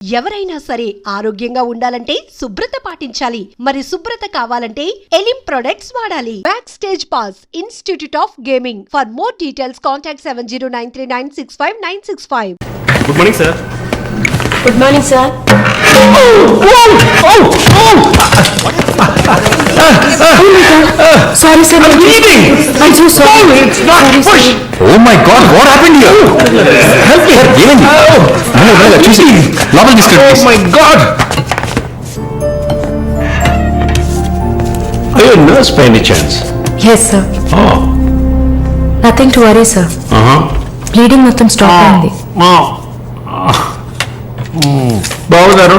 ఎవరైనా సరే ఆరోగ్యంగా ఉండాలంటే శుభ్రత పాటించాలి. మరి శుభ్రత కావాలంటే ఎలిం ప్రొడక్ట్స్ వాడాలి. Back stage pass institute of gaming. For more details contact 7093965965. Good morning sir. Good morning sir. Sorry sir, I'm bleeding. I'm so sorry. No, it's not. Push. Oh my God, what happened here? Help me. Even no, చూసి లోపల తీసుకెళ్ళి. Oh my God. Are you a nurse by any chance? Yes sir. Oh. Nothing to worry sir. Bleeding మొత్తం stop అయింది. బాగున్నారు.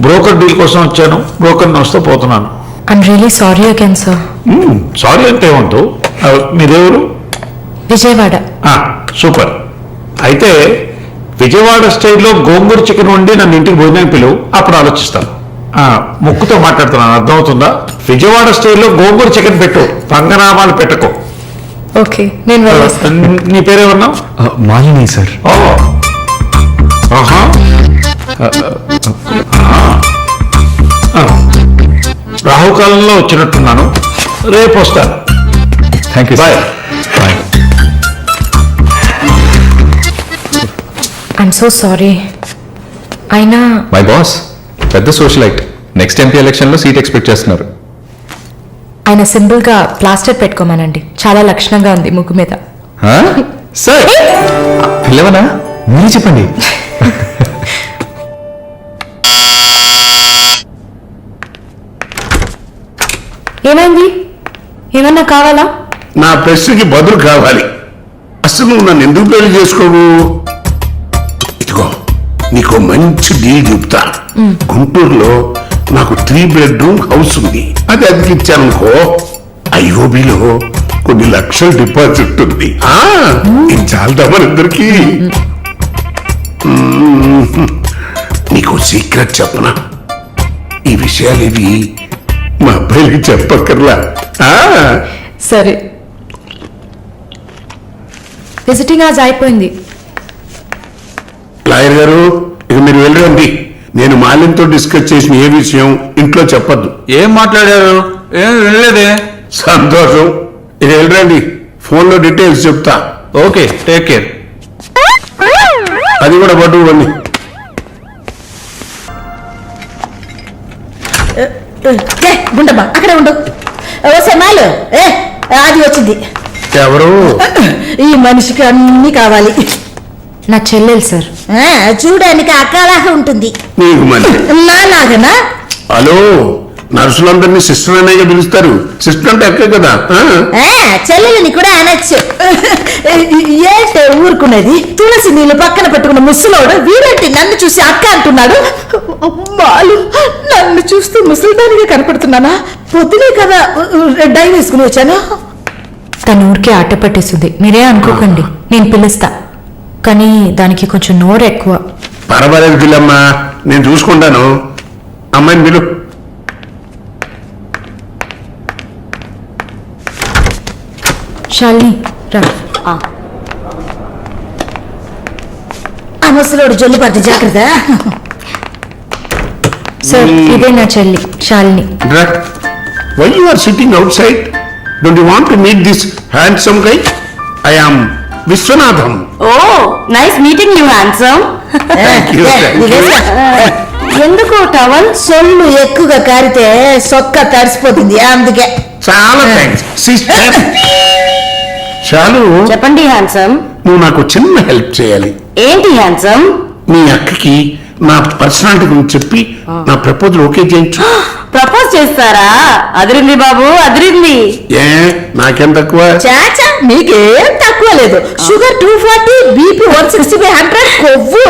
Broker deal కోసం వచ్చాను. బ్రోకర్ని వస్తూ పోతున్నాను. I'm really sorry again sir. Sorry అంటే ఏమంటావు? మీరెవరు? విజయవాడ. సూపర్. అయితే విజయవాడ స్టైల్లో గోంగూర చికెన్ వండి నన్ను ఇంటికి భోజనానికి పిలువు, అప్పుడు ఆలోచిస్తాను. ముక్కుతో మాట్లాడుతున్నాను, అర్థమవుతుందా? విజయవాడ స్టైల్లో గోంగూర చికెన్ పెట్టు, పంగనామాలు పెట్టకు. ఓకే, నేను వెళ్ళేస్తాను. నీ పేరేమన్నావు? మాలిని సార్. రాహుకాలంలో వచ్చినట్టున్నాను, రేపు వస్తాను. Thank you. Bye. I'm so sorry. అయినా మై బాస్ పెద్ద సోషలైట్, నెక్స్ట్ ఎంపీ ఎలక్షన్ లో సీట్ ఎక్స్పెక్ట్ చేస్తున్నారు. ఆయన సింపుల్ గా ప్లాస్టర్ పెట్టుకోమానండి, చాలా లక్షణంగా ఉంది ముగ్గు మీద. సార్ పిల్లవనా, మీరు చెప్పండి. ఏమైంది? ఏమన్నా కావాలా? నా ప్రశ్నకి బదులు కావాలి. అసలు నువ్వు నన్ను ఎందుకు పెళ్లి చేసుకోవు? ఇదిగో నీకు మంచి డీల్ చెప్తా. గుంటూరులో నాకు 3 bedroom హౌస్ ఉంది, అది అదికిచ్చానుకో ఐఓబిలో కొన్ని లక్షల డిపాజిట్ ఉంది. ఇది చాలదా మనిద్దరికి? నీకు సీక్రెట్ చెప్పనా? ఈ విషయాలు ఇవి మా అబ్బాయికి చెప్పక్కర్లా. సరే, విజిటింగ్ ఆజ్ అయిపోయింది. లాయర్ గారు, ఇక మీరు వెళ్ళండి. నేను మాలిన్తో డిస్కస్ చేసిన ఏ విషయం ఇంట్లో చెప్పద్దు. ఏం మాట్లాడారు? ఏం వినలేదే. సంతోషం, ఇక వెళ్ళండి. ఫోన్లో డీటెయిల్స్ చెప్తా. Okay, take care. అది కూడా పట్టుకోండి. గుండమ్మా అక్కడే ఉండు. మాలు అది వచ్చింది. ఎవరు? ఈ మనిషికి అన్ని కావాలి. నా చెల్లెలు సార్. చూడడానికి అక్కలాగా ఉంటుంది. నీకు మరి నాలాగనా? హలో, నర్సులందరినీ సిస్టర్ అనేగా పిలుస్తారు. సిస్టర్ అంటే అక్కే కదా. చెల్లెలని కూడా అనొచ్చు. ఏంటే ఊరుకునేది? తులసి నీళ్ళు పక్కన పెట్టుకున్న ముసలోడు వీడేంటి నన్ను చూసి అక్క అంటున్నాడు? అమ్మాలు, నన్ను చూస్తే ముసలిదానిగా కనపడుతున్నానా? పొద్దునే కదా డై వేసుకుని వచ్చాను. తన ఊరికే ఆట పట్టేస్తుంది, మీరే అనుకోకండి. నేను పిలుస్తా, కానీ దానికి కొంచెం నోరు ఎక్కువ. పర్వాలేదు పిల్లమ్మా, నేను చూసుకుంటాను. అమ్మాయిని పిలు. శాలిని రా. ఆ ముసలోడు జొల్లు పట్టి జాగ్రత్త. సార్, ఇదే నా చెల్లి Shalini. Why you are sitting outside? Don't you want to meet this handsome guy? I am Vishwanatham. Oh, nice meeting you, handsome. Thank you. ఎందుకు టవల్ సొల్లు ఎక్కువగా కారితే సొక్క తడిసిపోతుంది, అందుకే. చాలా థ్యాంక్స్ సిస్టర్. చాలు, చెప్పండి హ్యాండ్సమ్. నువ్వు నాకు చిన్న హెల్ప్ చేయాలి. ఏంటి హ్యాండ్సమ్? మీ అక్కకి నా పర్సనాలిటీ గురించి చెప్పి నా ప్రపోజల్ ఓకే చేయించు. ప్రపోజ్ చేస్తారా? అదిరింది బాబు, అదిరింది. ఏ నాకేం తక్కువ? చాచా, నీకేం తక్కువ లేదు. షుగర్ 240, బీపీ 160/100, కొవ్వు.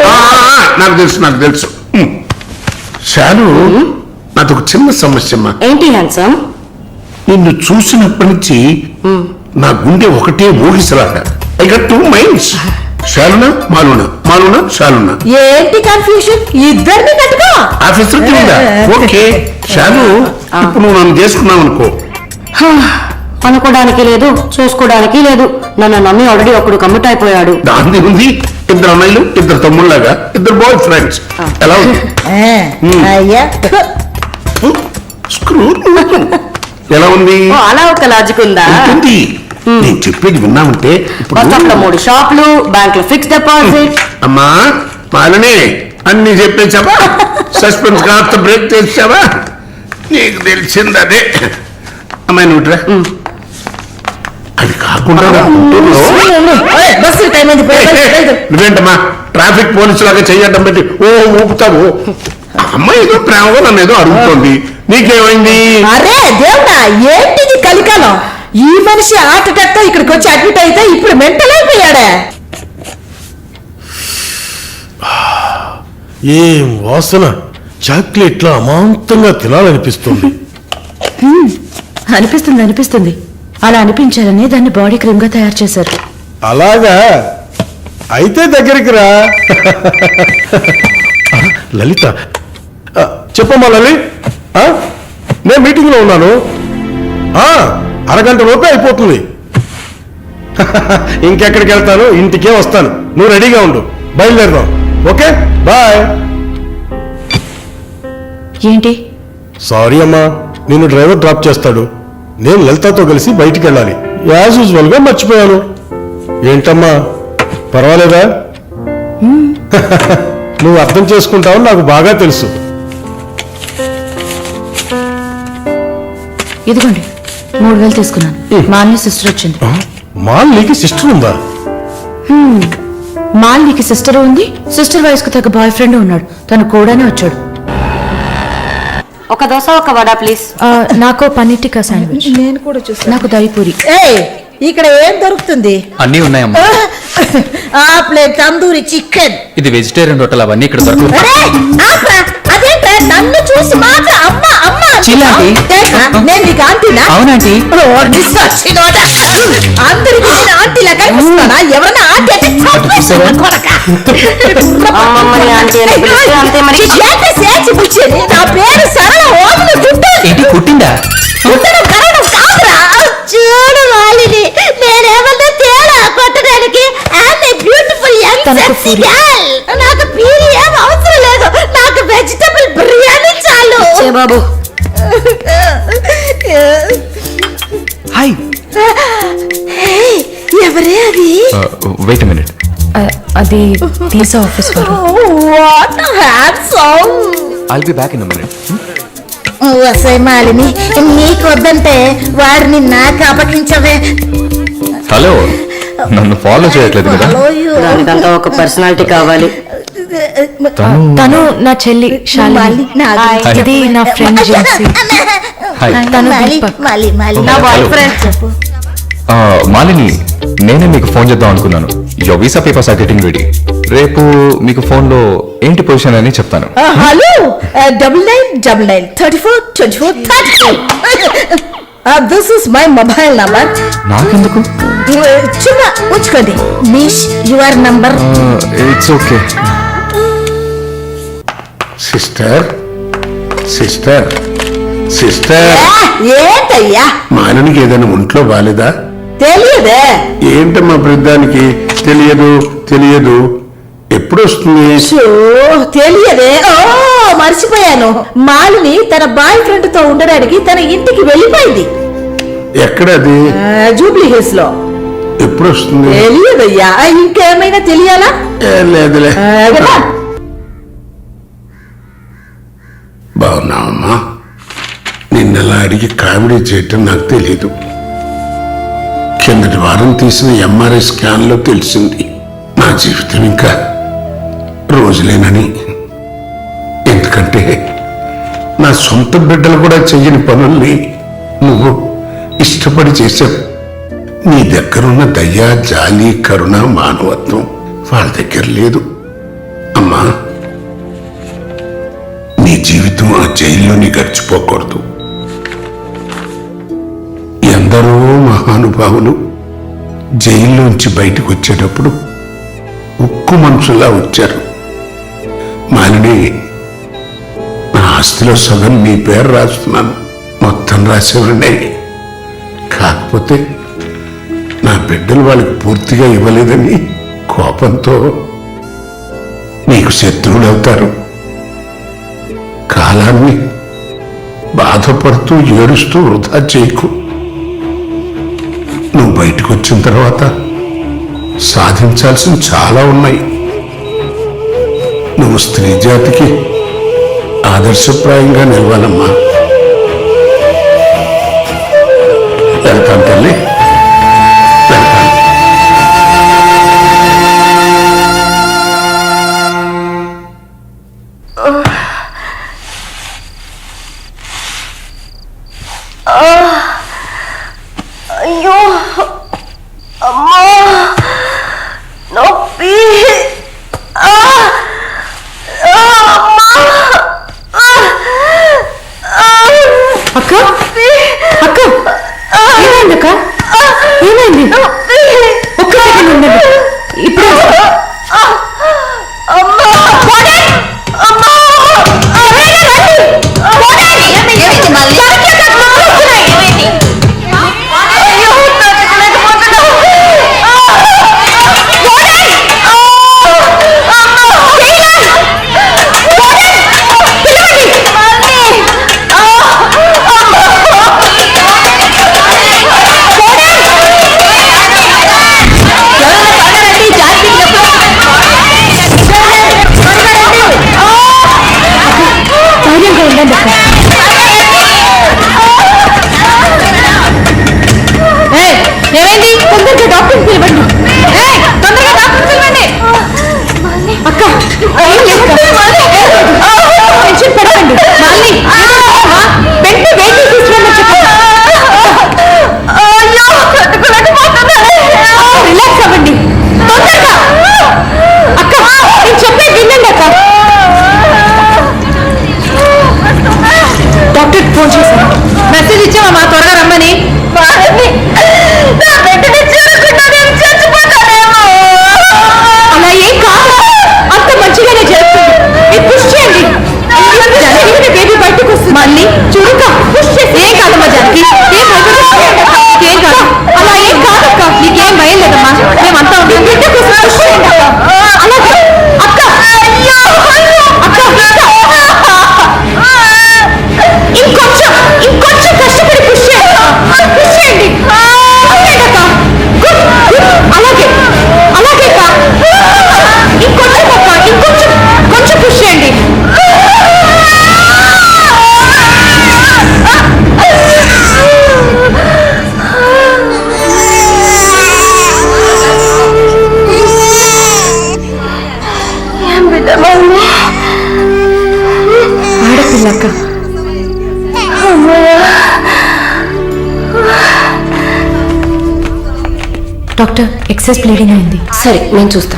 నాకు తెలుసు. చాలు, నాది ఒక చిన్న సమస్య అమ్మా. ఏంటి హ్యాండ్సమ్? నిన్ను చూసినప్పటి నుంచి నా గుండె ఒకటే ఊగిసలాట. I got 2 minds. శాలునా మాలునా, మాలునా శాలునా. ఏంటి కన్ఫ్యూషన్? ఇద్దరిని కట్టుకో. Officer okay. శాలు, ఇప్పుడు నువ్వు నన్ను చేసుకున్నావు అనుకో, అనుకోవడానికి లేదు, చూసుకోవడానికి లేదు. నన్ను నమ్మి ఆల్రెడీ ఒకడు కమిట్ అయిపోయాడు. దాన్ని ఉంది. ఇద్దరు అన్నయ్యలు, ఇద్దరు తమ్ముళ్ళగా, ఇద్దరు బాయ్ ఫ్రెండ్స్. ఎలా ఉంది? అయ్యా స్క్రూ ఎలా ఉంది? ఓ, అలా ఒక లాజిక్ ఉందా? ఉంటుంది. నేను చెప్పేది విన్నామంటే WhatsApp లో 3 షాపులు, బ్యాంక్ లో ఫిక్స్ డిపాజిట్. అమ్మా మాలని అన్ని చెప్పేసావా? సస్పెన్స్ కాస్త బ్రేక్ చేసావా? నీకు తెలిసింది అదే. అమ్మాయి నువ్వురా. అది కాకుండా గుంటూరులో బస్సు టైం అయింది. నువ్వేంటమ్మా ట్రాఫిక్ పోలీసు లాగా చెయ్యడం పెట్టి ఊపుతావు. అమ్మాయి ఏదో ప్రేమగా నన్ను ఏదో అడుగుతోంది, నీకేమైంది? అరే దేవుడా, ఏంటిది కలికాలం? ఈ మనిషి హార్ట్ అటాక్ తో ఇక్కడికి వచ్చి అడ్మిట్ అయితే ఇప్పుడు మెంటల్ అయిపోయాడే. ఏం వాసన! చాక్లెట్లా అమాంతంగా తినాలనిపిస్తుంది. అనిపిస్తుంది. అలా అనిపించాలని దాన్ని బాడీ క్రీమ్ గా తయారు చేశారు. అలాగా? అయితే దగ్గరికి రా. లలిత, చెప్పమ్మా లలి. నేను మీటింగ్ లో ఉన్నాను. అరగంట లోపే అయిపోతుంది. ఇంకెక్కడికి వెళ్తాను? ఇంటికే వస్తాను. నువ్వు రెడీగా ఉండు, బయలుదేరదాం. Okay, bye. ఏంటి? సారీ అమ్మా, నిన్ను డ్రైవర్ డ్రాప్ చేస్తాడు. నేను లలితతో కలిసి బయటికి వెళ్ళాలి. యాజ్ యూజువల్ గా మర్చిపోయాను. ఏంటమ్మా, పర్వాలేదా? నువ్వు అర్థం చేసుకుంటావని నాకు బాగా తెలుసు. ఇదిగోండి 3000 తీసుకున్నాను. మాలిని సిస్టర్ వచ్చింది. మాలినికి సిస్టర్ ఉందా? మాలినికి సిస్టర్ ఉంది. సిస్టర్ వయసుకు తగ్గ బాయ్ ఫ్రెండ్ ఉన్నాడు. తను కూడానే వచ్చాడు. ఒక దోశ, ఒక వడ ప్లీజ్. నాకు పన్నీర్ టిక్కా శాండ్విచ్. నేను కూడా చూసాను. నాకు దహిపూరి. ఇక్కడ ఏం దొరుకుతుంది? అన్నీ ఉన్నాయమ్మా. ఆ ప్లేట్ తందూరి చికెన్. ఇది వెజిటేరియన్ హోటల్, అవన్నీ ఇక్కడ దొరకవు. అదేంటే నన్ను చూసి మాట అమ్మ అమ్మ చిల్లాంటి. నేను నీకు ఆంటీనా? అవునండి. అందరికి నేను ఆంటీలా కనిపిస్తున్నానా? ఎవరన్నా ఆంటీ అంటే చంపేస్తాను కొడకా. అమ్మమ్మని ఆంటీ అని పిలిస్తే అంతే మరి. ఏంటి సేచి పుచ్చేది? నా పేరు సరళ ఓములు గుంటూరు. ఏంటి పుట్టిందా? పుట్టడం కరడం కాదురా. చూడు మాలిని, నేనేమన్నా తేడా కొట్టడానికి బ్యూటిఫుల్ యంగ్ సెక్సీ గర్ల్. నాకు పీరి ఏం అవసరం లేదు. నాకు వెజిటబుల్ బిర్యానీ చాలు. బాబు హాయ్. ఎవరే అది? Wait a minute. అది వీసా ఆఫీస్ వారు. What handsome. I'll be back in a minute. వసై మాలిని, నీకు వద్దంటే వాడిని నాకు అప్పగించవే. హలో, నన్ను ఫాలో చేయట్లేదు కదా? దానికంతా ఒక పర్సనాలిటీ కావాలి. తను నా చెల్లి శాలిని. ఇది నా ఫ్రెండ్ జెన్సీ. హాయ్. తను దీపక్. నా బాయ్ ఫ్రెండ్. మాలిని, నేనే మీకు ఫోన్ చేద్దాం అనుకున్నాను. Your visa papers are getting ready. రేపు మీకు ఫోన్ లో ఏంటి పొజిషన్ అని చెప్తాను. Hello, 99942434. This is my mobile number. నాకెందుకు? చిన్న ఉంచుకోండి. Miss your number. It's okay. Sister sister sister ఏంటయ్యా? మాలినికి ఏదైనా ఒంట్లో బాలేదా? తెలియదే. ఏంటమ్మా ప్రతిదానికి తెలియదు. ఎప్పుడు వస్తుంది? తెలియదే. మర్చిపోయాను. మాలిని తన బాయ్ ఫ్రెండ్ తో ఉండడానికి తన ఇంటికి వెళ్ళిపోయింది. ఎక్కడది? జూబ్లీ హిల్స్ లో. ఎప్పుడు వస్తుంది? తెలియదయ్యా. ఇంకేమైనా తెలియాలా? లేదులే. కదా. బాగున్నావమ్మా? నిన్నలా అడిగి కామెడీ చేయటం నాకు తెలియదు. కిందటి వారం తీసిన ఎంఆర్ఐ స్కాన్ లో తెలిసింది నా జీవితం ఇంకా రోజులేనని. ఎందుకంటే నా సొంత బిడ్డలు కూడా చెయ్యని పనుల్ని నువ్వు ఇష్టపడి చేశావు. నీ దగ్గరున్న దయ, జాలి, కరుణ, మానవత్వం వాళ్ళ దగ్గర లేదు. అమ్మా, నీ జీవితం ఆ జైల్లోని గడిచిపోకూడదు. ఎందరో మహానుభావులు జైల్లోంచి బయటకు వచ్చేటప్పుడు ఉక్కు మనుషుల్లా వచ్చారు. మాలిని, నా ఆస్తిలో సగం నీ పేరు రాస్తున్నాను. మొత్తం రాసేవాడినే. కాకపోతే నా బిడ్డలు వాళ్ళకి పూర్తిగా ఇవ్వలేదని కోపంతో నీకు శత్రువులు అవుతారు. కాలాన్ని బాధపడుతూ ఏడుస్తూ వృధా చేయకు. నువ్వు బయటకు వచ్చిన తర్వాత సాధించాల్సిన చాలా ఉన్నాయి. నువ్వు స్త్రీ జాతికి ఆదర్శప్రాయంగా నిలవాలమ్మా. వెళ్తాను తల్లి, వెళ్తాను. అయ్యో అమ్మా నొప్పి. అక్క అక్క ఏమైంది అక్క? ఏమైంది? ఒక్క సెకండ్ ఉండండి, ఇప్పుడు ఏమైంది? తొందరగా డాక్టర్ పిలవండి. తొందరగా డాక్టర్ పిలవండి. అక్క ఏం లేదు టెన్షన్ పడకండి. మళ్ళీ వెంటనే వెయిట్ తీసుకురండి చెప్పండి. రిలాక్స్ అవ్వండి తొందరగా. అక్క నేను చెప్పేది వినండి అక్క. డాక్టర్ ఫోన్ చేశాను, మెసేజ్ ఇచ్చామమ్మా త్వరగా రమ్మని. అలా ఏం కాదు, అంత మంచిగానే జరుగుతుంది. మీరు పుష్ చేయండి, జరిగిన బేబీ బయటకు వస్తుంది. మళ్ళీ చూడక పుష్ చేసి ఏం కాదమ్మా జానకి, ఏం కాదు. అలా ఏం కాదక్క, నీకేం భయం లేదమ్మా, మేమంతా ఉన్నాం. బిడ్డకు పుష్ చేయండి అక్క. అలాగే అక్క. ఇంకొంచెం ఇంకొంచెం కష్టపడి పుష్ చేయండి. పుష్ చేయండి. అలాగే అలాగే అక్క. ఇంకొంచెం అక్క, ఇంకొంచెం కొంచెం పుష్ చేయండి. ఆడపిల్ల అక్క. డాక్టర్ ఎక్సెస్ బ్లీడింగ్ అయింది. సరే నేను చూస్తా.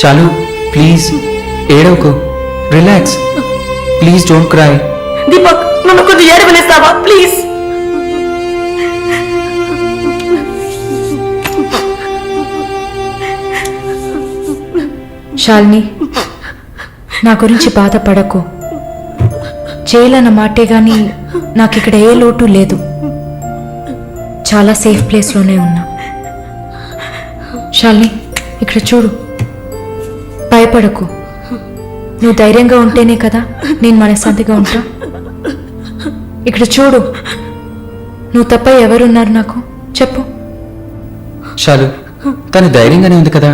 शालू प्लीज ఏడవకు, relax, please don't cry. Deepak నన్ను కొద్దిగా ఏడవనిస్తావా ప్లీజ్? శాలిని, నా గురించి బాధపడకు. జైలన్న మాటే గాని నాకు ఇక్కడ ఏ లోటు లేదు. చాలా సేఫ్ ప్లేస్లోనే ఉన్నా. శాలిని ఇక్కడ చూడు, భయపడకు. నువ్వు ధైర్యంగా ఉంటేనే కదా నేను మనశ్శాంతిగా ఉంటా. ఇక్కడ చూడు, నువ్వు తప్ప ఎవరున్నారు నాకు చెప్పు. చాలు, తను ధైర్యంగానే ఉంది కదా.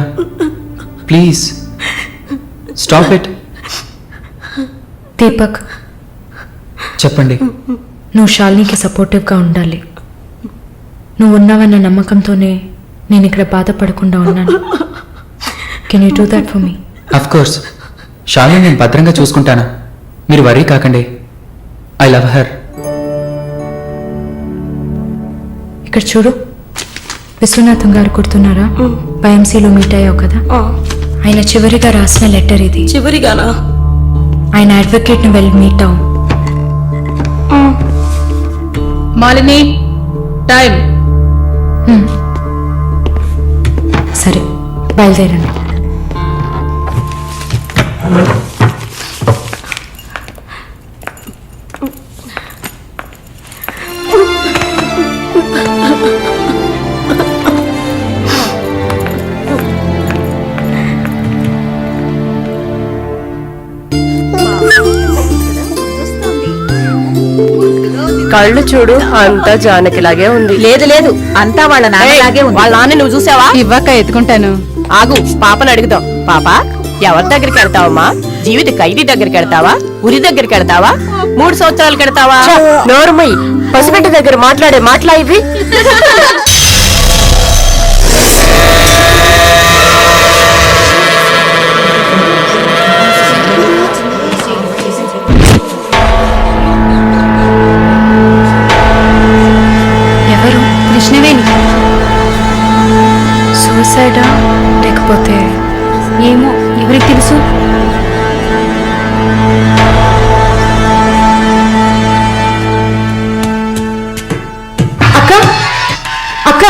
Please stop it. దీపక్, చెప్పండి. నువ్వు శాలినికి సపోర్టివ్గా ఉండాలి. నువ్వు ఉన్నావన్న నమ్మకంతోనే నేను ఇక్కడ బాధపడకుండా ఉన్నాను. Can you do that for me? Of course, Shalini నేను భద్రంగా చూసుకుంటాను. మీరు వరీ కాకండి. I love her. ఇక్కడ చూడు, విశ్వనాథం గారు గుర్తున్నారా? బైఎంసీలో మీట్ అయ్యావు కదా, ఆయన చివరిగా రాసిన లెటర్ ఇది. చివరిగానా? ఆయన అడ్వకేట్ని వెళ్ళి మీట్ అవ్వు. మాలిని, టైం. సరే, బయలుదేరండి. కళ్ళు చూడు, అంతా జానకిలాగే ఉంది. లేదు లేదు, అంతా వాళ్ళ నాన్నలాగే ఉంది. వాళ్ళ నాన్న నువ్వు చూసావా? ఇవ్వక ఎత్తుకుంటాను. ఆగు, పాపను అడుగుదాం. పాప, ఎవరి దగ్గరికి వెళ్తావమ్మా? జీవిత ఖైదీ దగ్గరికి వెళ్తావా? ఉరి దగ్గరికి వెళ్తావా? 3 సంవత్సరాలు కడతావా? నోరుమై, పసిబిడ్డ దగ్గర మాట్లాడే మాట్లా ఇవి. ఎవరు? కృష్ణవేణి. సూసైడా లేకపోతే? ఏమో, ఎవరికి తెలుసు? అక్క, అక్క,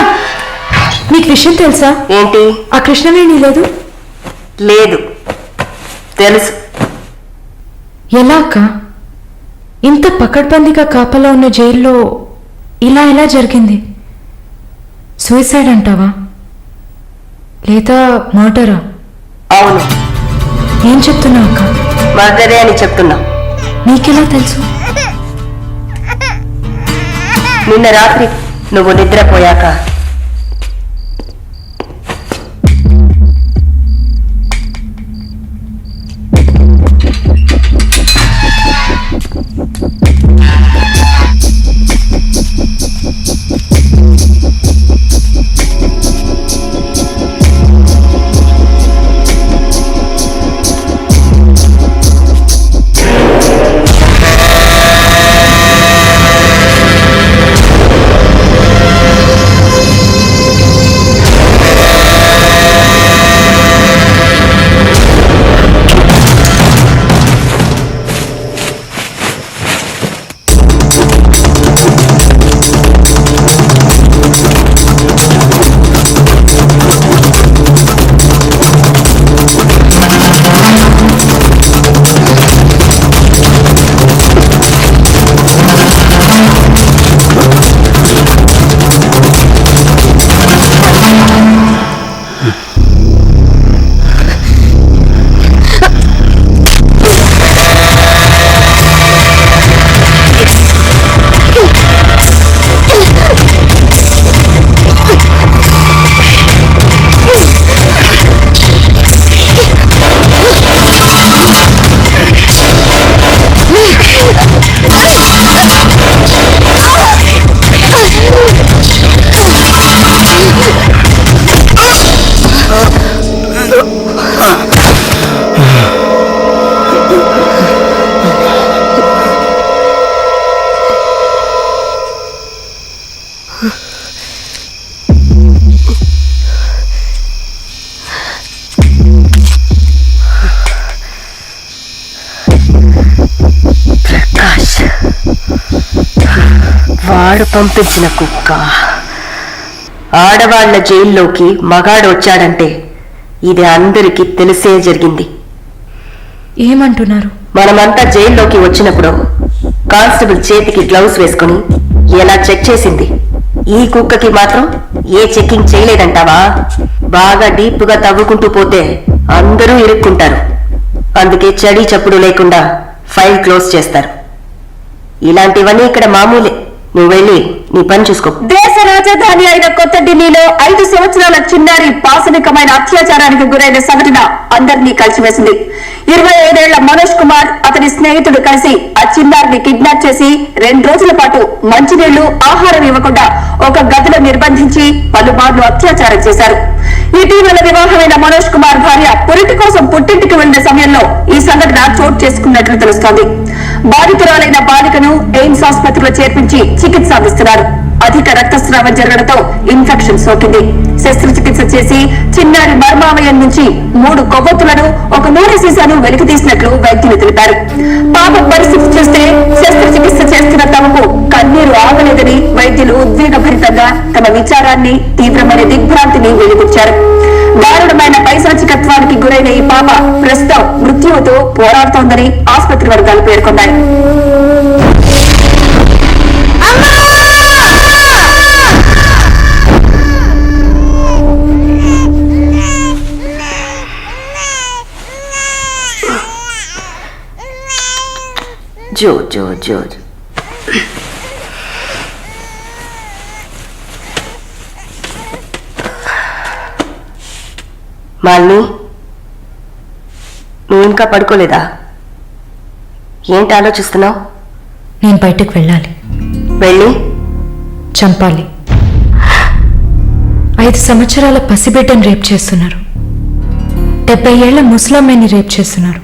నీకు విషయం తెలుసా? ఏంటి? ఆ కృష్ణవేణి లేదు. లేదు, తెలుసు. ఎలా అక్క? ఇంత పకడ్బందీగా కాపలా ఉన్న జైల్లో ఇలా ఎలా జరిగింది? సూసైడ్ అంటావా లేదా మర్డరా? అవును, ఏం చెప్తున్నావు అక్క? మర్డరే అని చెప్తున్నా. నీకెలా తెలుసు? నిన్న రాత్రి నువ్వు నిద్రపోయాక వాడు పంపించిన కుక్క. ఆడవాళ్ల జైల్లోకి మగాడు వచ్చాడంటే ఇది అందరికీ తెలిసే జరిగింది. ఏమంటున్నారు? మనమంతా జైల్లోకి వచ్చినప్పుడు కానిస్టేబుల్ చేతికి గ్లౌస్ వేసుకుని ఎలా చెక్ చేసింది, ఈ కుక్కకి మాత్రం ఏ చెకింగ్ చేయలేదంటావా? బాగా డీప్ గా తవ్వుకుంటూ పోతే అందరూ ఇరుక్కుంటారు. అందుకే చడి చప్పుడు లేకుండా ఫైల్ క్లోజ్ చేస్తారు. ఇలాంటివన్నీ ఇక్కడ మామూలే. నువ్వు వెళ్ళి నీ పని చూసుకో. దేశ రాజధాని అయిన కొత్త ఢిల్లీలో 5 సంవత్సరాల చిన్నారి పాశవికమైన అత్యాచారానికి గురైన సంఘటన అందరినీ కలిసివేసింది. 25 ఏళ్ల మనోజ్ కుమార్ అతని స్నేహితుడు కలిసి ఆ చిన్నారిని కిడ్నాప్ చేసి 2 రోజుల పాటు మంచినీళ్లు, ఆహారం ఇవ్వకుండా ఒక గదిలో నిర్బంధించి పలుమార్లు అత్యాచారం చేశారు. ఇటీవల వివాహమైన మనోజ్ కుమార్ భార్య పురిటి కోసం పుట్టింటికి వెళ్లిన సమయంలో ఈ సంఘటన చోటు చేసుకున్నట్లు తెలుస్తోంది. బాధితురాలైన బాలికను ఎయిమ్స్ ఆసుపత్రిలో చేర్పించి చికిత్స అందిస్తున్నారు. అధిక రక్తస్రావం జరగడంతో ఇన్ఫెక్షన్ సోకింది. శస్త్రచికిత్స చేసి చిన్నారి మర్మావయం నుంచి 3 కొవ్వొత్తులను, ఒక నూనె సీసాను వెలికితీసినట్లు వైద్యులు తెలిపారు. పాప పరిస్థితి చూస్తే శస్త్రచికిత్స చేస్తున్న తమకు కన్నీరు ఆగలేదని వైద్యులు ఉద్వేగభరితంగా తమ విచారాన్ని, తీవ్రమైన దిగ్భ్రాంతిని వెలిబుచ్చారు. దారుణమైన పైశాచికత్వానికి గురైన ఈ పాప ప్రస్తుతం మృత్యువుతో పోరాడుతోందని ఆసుపత్రి వర్గాలు పేర్కొన్నాయి. జో జో జో మాలిని, నువ్వు ఇంకా పడుకోలేదా? ఏంటి ఆలోచిస్తున్నావు? నేను బయటకు వెళ్ళాలి. వెళ్ళి చంపాలి. 5 సంవత్సరాల పసిబిడ్డను రేప్ చేస్తున్నారు. 70 ఏళ్ల ముసలమ్మని రేప్ చేస్తున్నారు.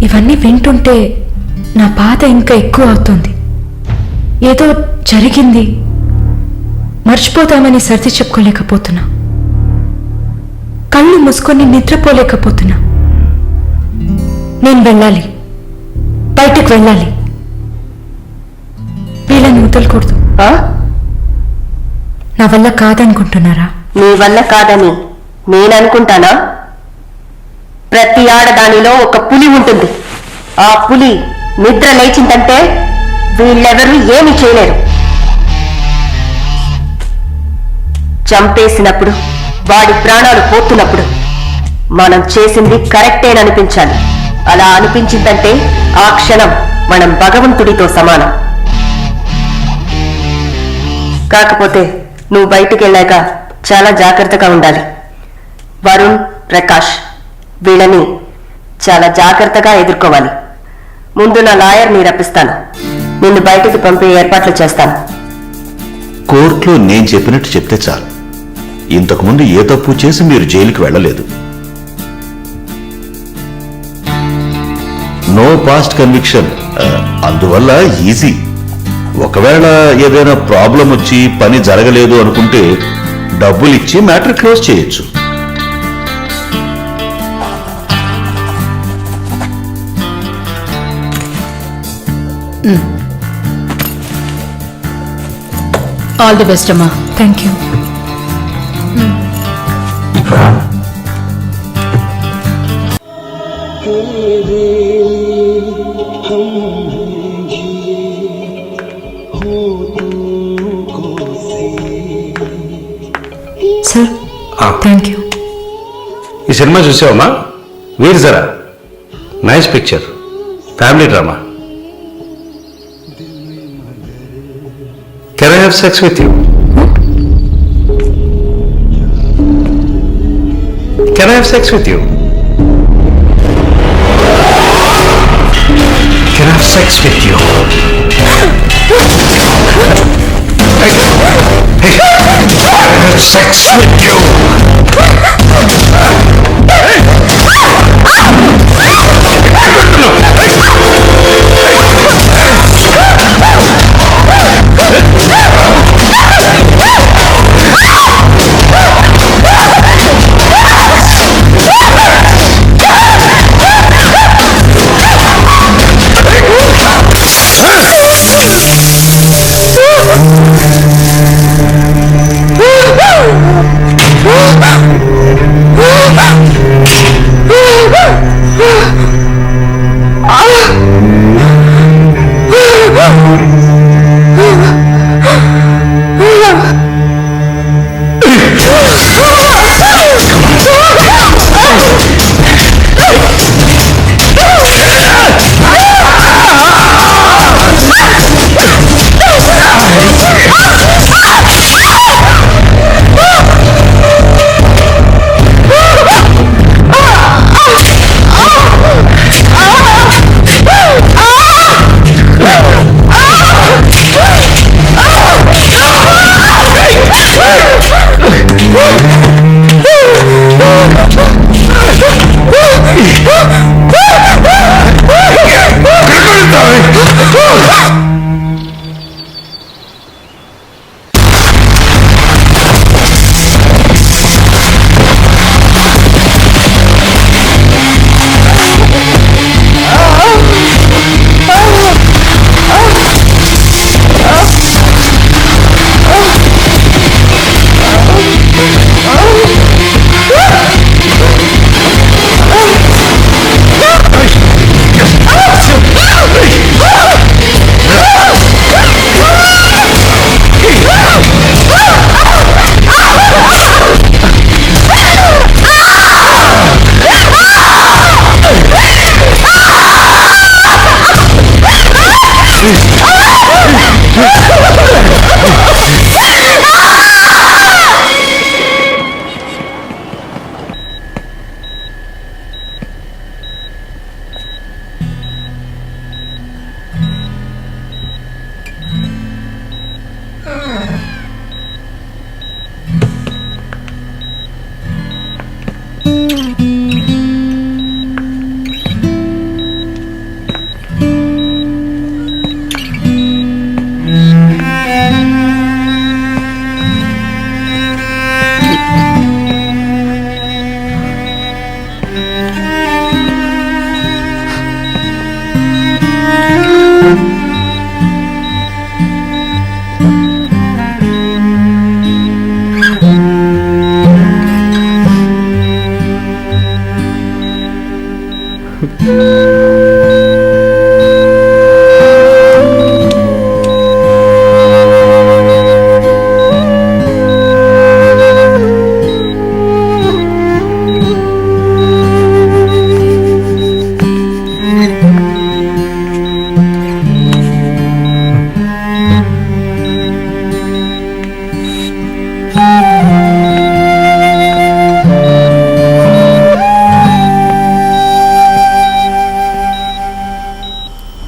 ఇవన్నీ వింటుంటే నా బాధ ఇంకా ఎక్కువ అవుతుంది. ఏదో జరిగింది, మర్చిపోతామని సర్ది చెప్పుకోలేకపోతున్నా. కళ్ళు మూసుకొని నిద్రపోలేకపోతున్నా. నేను వెళ్ళాలి, బయటకు వెళ్ళాలి. వీళ్ళని వదలకూడదు. నా వల్ల కాదనుకుంటున్నారా? నీ వల్ల కాదని నేననుకుంటానా? ప్రతి ఆడదానిలో ఒక పులి ఉంటుంది. ఆ పులి నిద్ర లేచిందంటే వీళ్ళెవరూ ఏమీ చేయలేరు. చంపేసినప్పుడు, వాడి ప్రాణాలు పోతున్నప్పుడు మనం చేసింది కరెక్టేననిపించాలి. అలా అనిపించిందంటే ఆ క్షణం మనం భగవంతుడితో సమానం. కాకపోతే నువ్వు బయటికి వెళ్ళాక చాలా జాగ్రత్తగా ఉండాలి. వరుణ్, ప్రకాష్ వీళ్ళని చాలా జాగ్రత్తగా ఎదుర్కోవాలి. ముందు నా లాయర్ని రప్పిస్తాను. నిన్ను బయటికి పంపే ఏర్పాట్లు చేస్తాను. కోర్టులో నేను చెప్పినట్టు చెప్తే చాలు. ఇంతకుముందు ఏ తప్పు చేసి మీరు జైలుకి వెళ్ళలేదు. నో పాస్ట్ కన్విక్షన్, అందువల్ల ఈజీ. ఒకవేళ ఏదైనా ప్రాబ్లం వచ్చి పని జరగలేదు అనుకుంటే డబ్బులు ఇచ్చి మ్యాటర్ క్లోజ్ చేయొచ్చు. ఆల్ ది బెస్ట్ అమ్మా. Thank you. Sir, thank you. ఈ సినిమా చూసావమ్మా? వీర్ జరా nice picture, family drama. Can I have sex with you? Can I have sex with you? Can I have sex with you? Hey, can I have sex with you?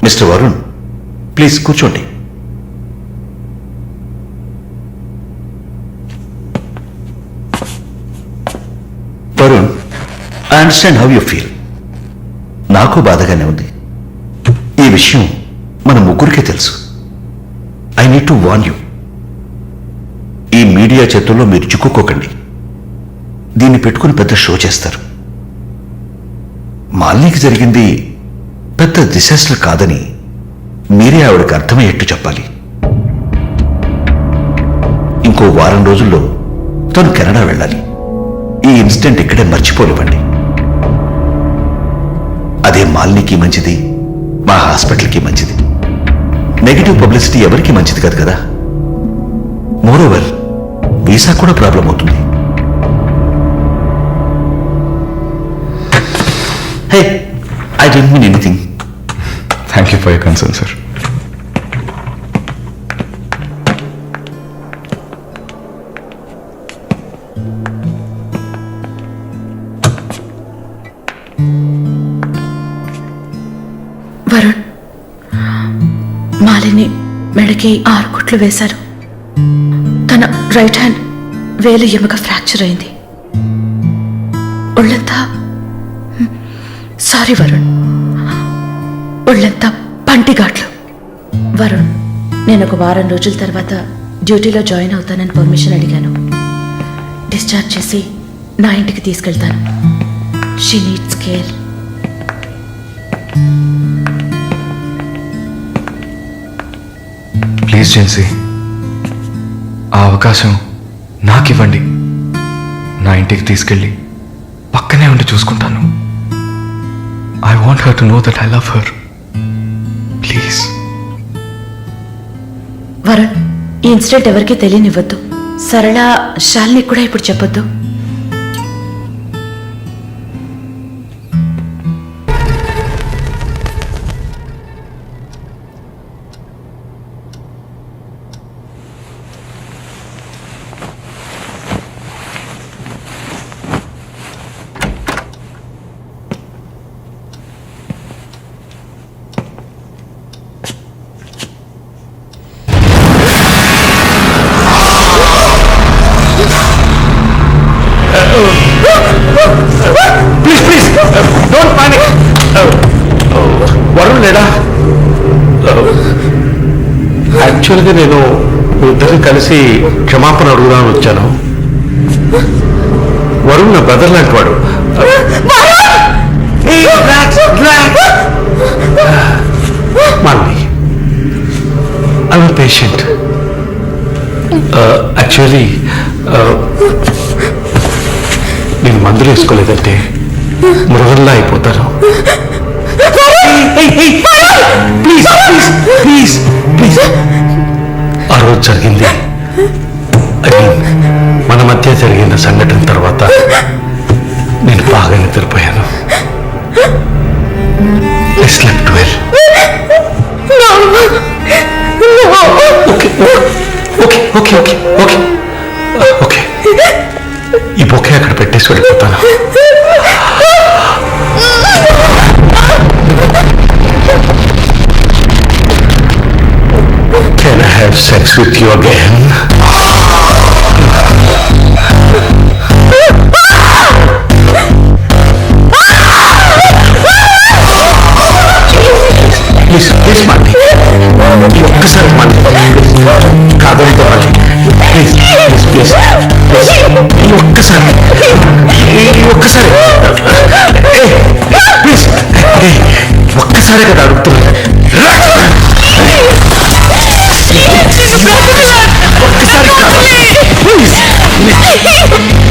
Mister Varun, please కూర్చోండి. Varun, I understand how you feel. నాకు బాధగానే ఉంది. ఈ విషయం మన ముగ్గురికే తెలుసు. I need to warn you. ఈ మీడియా చేతుల్లో మీరు చిక్కుకోకండి. దీన్ని పెట్టుకుని పెద్ద షో చేస్తారు. మాలినికి జరిగింది పెద్ద డిసాస్టర్ కాదని మీరే ఆవిడకి అర్థమయ్యేట్టు చెప్పాలి. ఇంకో వారం రోజుల్లో తను కెనడా వెళ్ళాలి. ఈ ఇన్సిడెంట్ ఇక్కడే మర్చిపోనివ్వండి. అదే మాలినికి మంచిది, మా హాస్పిటల్కి మంచిది. నెగిటివ్ పబ్లిసిటీ ఎవరికి మంచిది కాదు కదా. మోరోవర్ వీసా కూడా ప్రాబ్లం అవుతుంది. Hey, I don't mean anything. Thank you for your concern, sir. Varun, Malini మెడకి 6 కుట్లు వేశారు. తన రైట్ హ్యాండ్ వేలు ఎముక ఫ్రాక్చర్ అయింది. ఒళ్ళంతా సారీ వరుణ్, ఒళ్ళంతా పంటిఘాట్లు. వరుణ్, నేను ఒక వారం రోజుల తర్వాత డ్యూటీలో జాయిన్ అవుతానని పర్మిషన్ అడిగాను. డిశ్చార్జ్ చేసి నా ఇంటికి తీసుకెళ్తాను. She needs care. Please Gen Z, ఆ అవకాశం నాకివ్వండి. నా ఇంటికి తీసుకెళ్ళి పక్కనే ఉండి చూసుకుంటాను. I want her to know that I love her. Please. Varun, ఈ ఇన్సిడెంట్ ఎవరికీ తెలియనివ్వద్దు. సరళ, శాలిని కూడా ఇప్పుడు చెప్పొద్దు. యాక్చువల్గా నేను ఇద్దరిని కలిసి క్షమాపణ అడుగుదామని వచ్చాను. వరుణ్ నా బ్రదర్ లాంటి వాడు. మాల్ని ఐఎమ్ పేషెంట్. యాక్చువల్లీ నేను మందులు వేసుకోలేదంటే మృగంలా అయిపోతాను. Please please please please. ఆ రోజు జరిగింది, మన మధ్య జరిగిన సంఘటన తర్వాత నేను బాగా నిద్రపోయాను. I slept well. ఓకే. ఈ బొకే అక్కడ పెట్టేసి వెళ్ళిపోతాను. Can I have sex with you again? Please మాండి, ఒక్కసారి మాండి, కాదంతో మాండి, ప్లీజ్ ప్లీజ్ ప్లీజ్ ఒక్కసారి ప్లీజ్ ఒక్కసారి కదా అడుగుతున్నాను.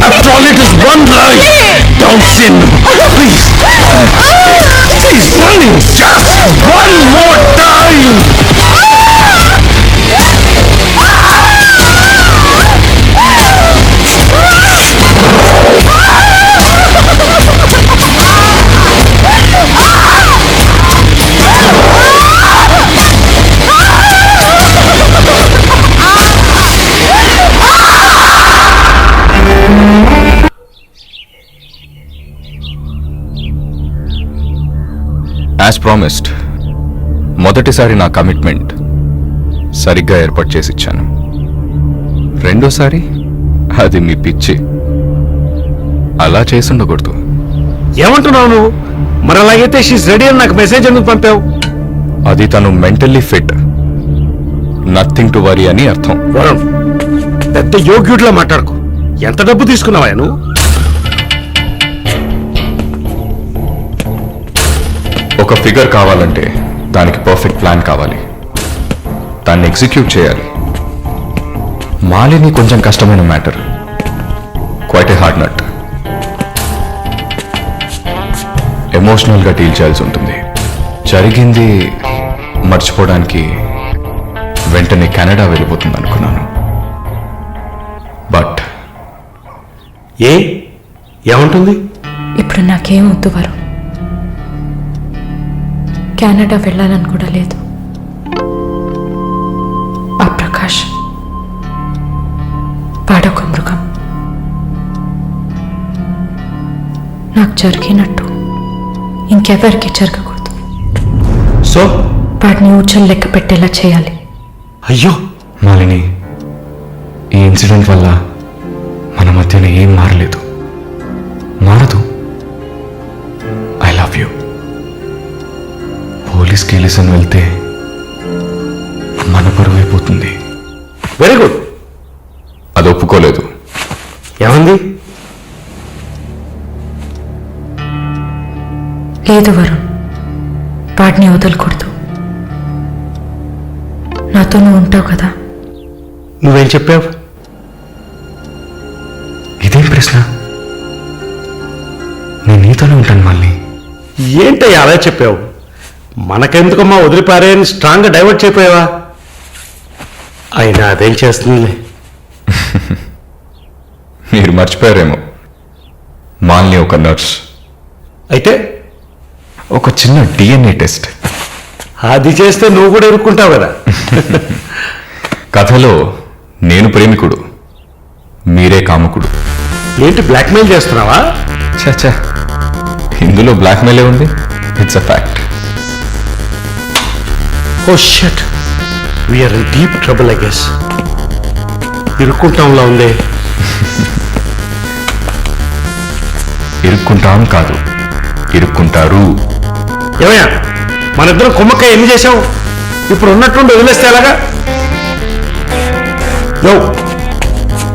After all, it is one life. Don't sin. Please. Please, running. Just one more time. As promised, మొదటిసారి నా కమిట్మెంట్ సరిగ్గా ఏర్పాటు చేసి ఇచ్చాను. రెండోసారి అది మీ పిచ్చి. అలా చేసి ఉండకూడదు. ఏమంటున్నావు నువ్వు? మరి అలాగైతే షీస్ రెడీ అని నాకు మెసేజ్ ఎందుకు పంపావు? అది తను mentally fit, nothing to worry అని అర్థం. వరుణ్, పెద్ద యోగ్యుడిలా మాట్లాడుకో. ఎంత డబ్బు తీసుకున్నావా నువ్వు? ఒక ఫిగర్ కావాలంటే దానికి పర్ఫెక్ట్ ప్లాన్ కావాలి, దాన్ని ఎగ్జిక్యూట్ చేయాలి. మాలిని కొంచెం కష్టమైన matter, quite a hard nut. ఎమోషనల్గా డీల్ చేయాల్సి ఉంటుంది. జరిగింది మర్చిపోవడానికి వెంటనే కెనడా వెళ్ళిపోతుంది అనుకున్నాను. బట్ ఏమంటుంది? ఇప్పుడు నాకేం వద్దు వరుణ్, కెనడా వెళ్ళాలని కూడా లేదు. ఆ ప్రకాష్ వాడొక మృగం. నాకు జరిగినట్టు ఇంకెవరికి జరగకూడదు. సో వాడిని ఊచలు లెక్క పెట్టేలా చేయాలి. అయ్యో మాలిని, ఈ ఇన్సిడెంట్ వల్ల మన మధ్యన ఏం మారలేదు, మారదు. I love you. పోలీస్ కేలిసన్ వెళ్తే మన పరువు అయిపోతుంది. Very good. అది ఒప్పుకోలేదు. ఏమంది? లేదు వరుణ్, వాడిని వదలకూడదు. నాతో నువ్వు ఉంటావు కదా. నువ్వేం చెప్పావు? ఇదేం ప్రశ్న? నేను నీతోనే ఉంటాను మళ్ళీ. ఏంటయ్యా అలా చెప్పావు? మనకెందుకమ్మా వదిలిపారేని స్ట్రాంగ్గా డైవర్ట్ చేయపోయావా? అయినా అదేం చేస్తుంది? మీరు మర్చిపోయారేమో, మాల్ని ఒక నర్స్. అయితే ఒక చిన్న DNA టెస్ట్. అది చేస్తే నువ్వు కూడా ఇరుక్కుంటావు కదా. కథలో నేను ప్రేమికుడు, మీరే కాముకుడు. ఏంటి బ్లాక్మెయిల్ చేస్తున్నావా? చచ్చా, ఇందులో బ్లాక్మెయిలే ఉంది. It's a fact. Oh shit, we're in deep trouble I guess. ఇరుక్కుంటాంలా ఉంది. ఇరుక్కుంటాం కాదు, ఇరుక్కుంటారు. ఏమయ్యా, మన ఇద్దరం కుమ్మక్క ఎన్ని చేశావు? ఇప్పుడు ఉన్నట్టుండి వదిలేస్తే ఎలాగా? నో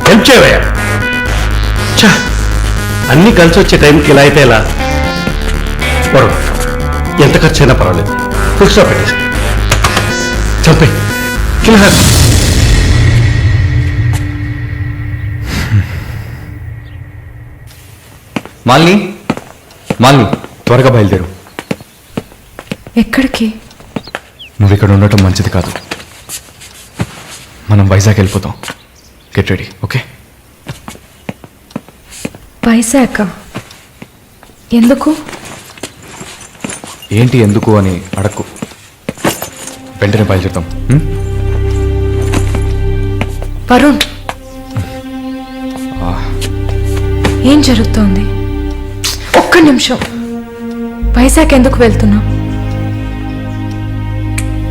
హెల్ప్ చేయవయ్యా. ఛా, అన్నీ కలిసి వచ్చే టైంకి ఇలా అయితే ఎలా? వరుణ్, ఎంత ఖర్చు అయినా పర్వాలేదు, ఫుల్ స్టాప్ పెట్టేసి చంపే కిల్. మాలిని, మాలిని, త్వరగా బయలుదేరు. ఎక్కడికి? నువ్వు ఇక్కడ ఉండటం మంచిది కాదు. మనం వైజాగ్ వెళ్ళిపోతాం. Get ready, okay? వైజాగ్ ఎందుకు? ఏంటి ఎందుకు అని అడక్కు, వెంటనే బయలుదేరుతాం. వరుణ్, ఏం జరుగుతోంది? ఒక్క నిమిషం. వైజాగ్ ఎందుకు వెళ్తున్నావు?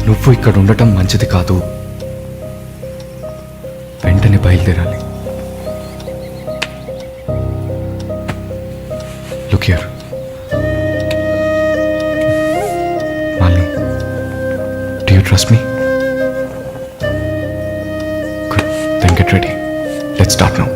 నువ్వు ఇక్కడ ఉండటం మంచిది కాదు. వెంటనే బయలుదేరాలి. Look here. Malini, do you trust me? Good. Then get ready. Let's start now.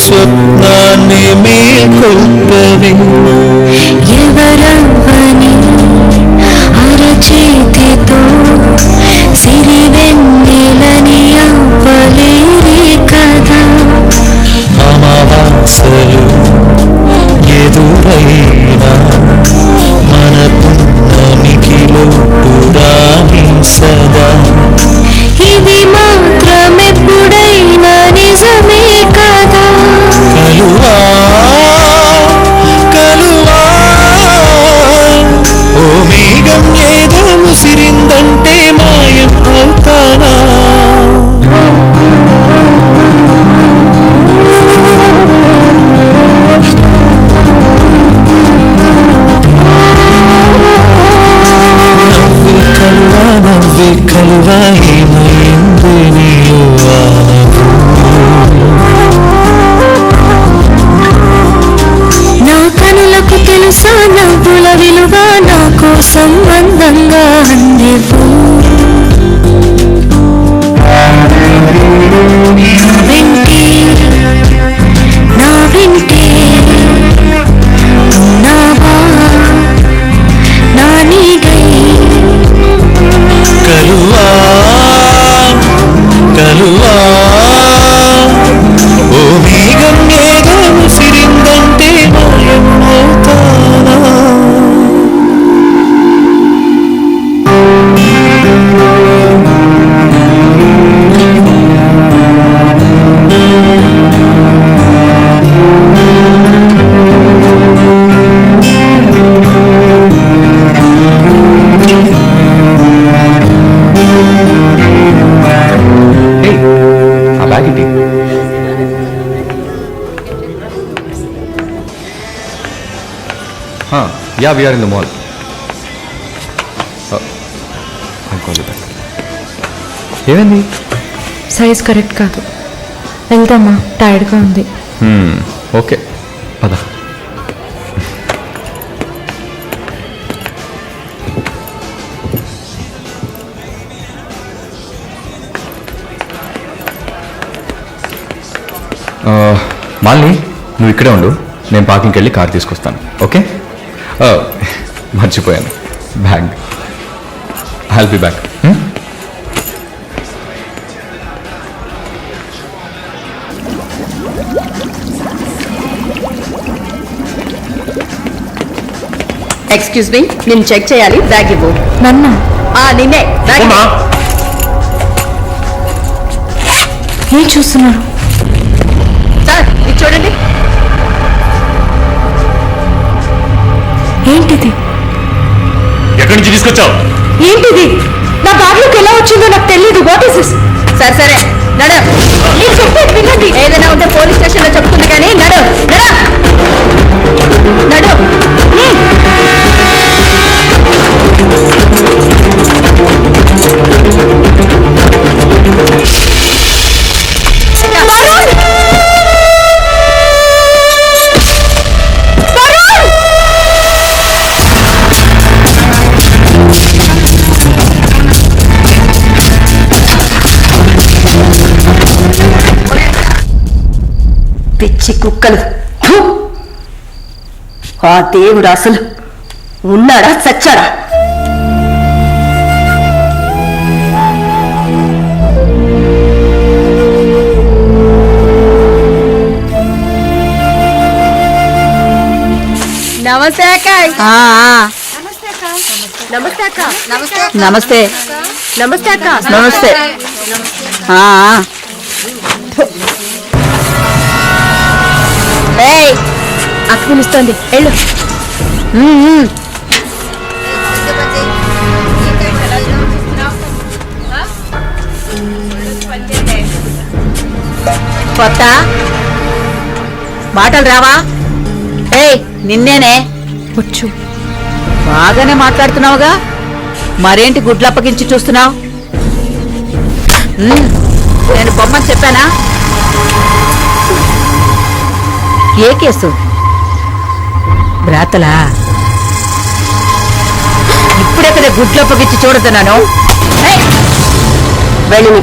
స్వప్నాన్ని మేల్కొల్పవి ఎవరవ్వని అరచేతితో సిరివెన్నెలని అవ్వలేరే కదా అమావాసలు ఎదురైనా మన పున్నమికి లోటురాని సదా ఇది మాత్రమెప్పుడైనా నిజమే కదా కలువా కలువా ఓ మేఘం ఏదో ముసిరిందంటే మాయం అవుతానా నవ్వే కలువా ఏమైంది నీవా నా కనులకు తెలుసా నవ్వుల విలువ నా కోసం అందంగా అందివు వింటే నా వింటే ఉన్నావా నా నీడై కలువా కలువా ఓ మేఘం ఏదో ముసిరిందంటే మాయం అవుతానా ఆ బ్యాగ్ ఏంటి? Yeah we're in the mall. ఏమైంది? సైజ్ కరెక్ట్ కాదు. వెళ్దామా? టైర్డ్గా ఉంది. ఓకే పద. మాలిని, నువ్వు ఇక్కడే ఉండు, నేను పార్కింగ్కి వెళ్ళి కార్ తీసుకొస్తాను. ఓకే? మర్చిపోయాను, bag. I'll be back. Excuse me, నేను చెక్ చేయాలి, బ్యాగ్ ఇవ్వు. నన్నా? నిన్నే బ్యాగ్. ఏం చూస్తున్నారు? సార్ ఇది చూడండి. ఏంటిది? ఎక్కడి నుంచి తీసుకొచ్చావు? ఏంటిది? నా బ్యాగ్లోకి ఎలా వచ్చిందో నాకు తెలియదు. What is this? సరే సరే నడు. నేను చెప్పేది వినండి. ఏదైనా ఉంటే పోలీస్ స్టేషన్ లో చెప్తుంది కానీ నడు నడు నడు. పిచ్చి కుక్కలు. ఫు! ఆ దేవుడు అసలు ఉన్నాడా చచ్చాడా? నమస్తే అక్క. నమస్తే అక్క. నమస్తే నమస్తే అక్క. నమస్తే అక్క పిలుస్తోంది వెళ్ళు. కొత్త మాటలు రావా? ఏయ్ నిన్నేనే. వచ్చు. బాగానే మాట్లాడుతున్నావుగా, మరేంటి గుడ్లప్పగించి చూస్తున్నావు? నేను బొమ్మని చెప్పానా? ఏ కేసు? బ్రాతలా? ఇప్పుడెక్కడ గుడ్లప్పగించి చూడుతున్నాను. వెళ్ళి నీ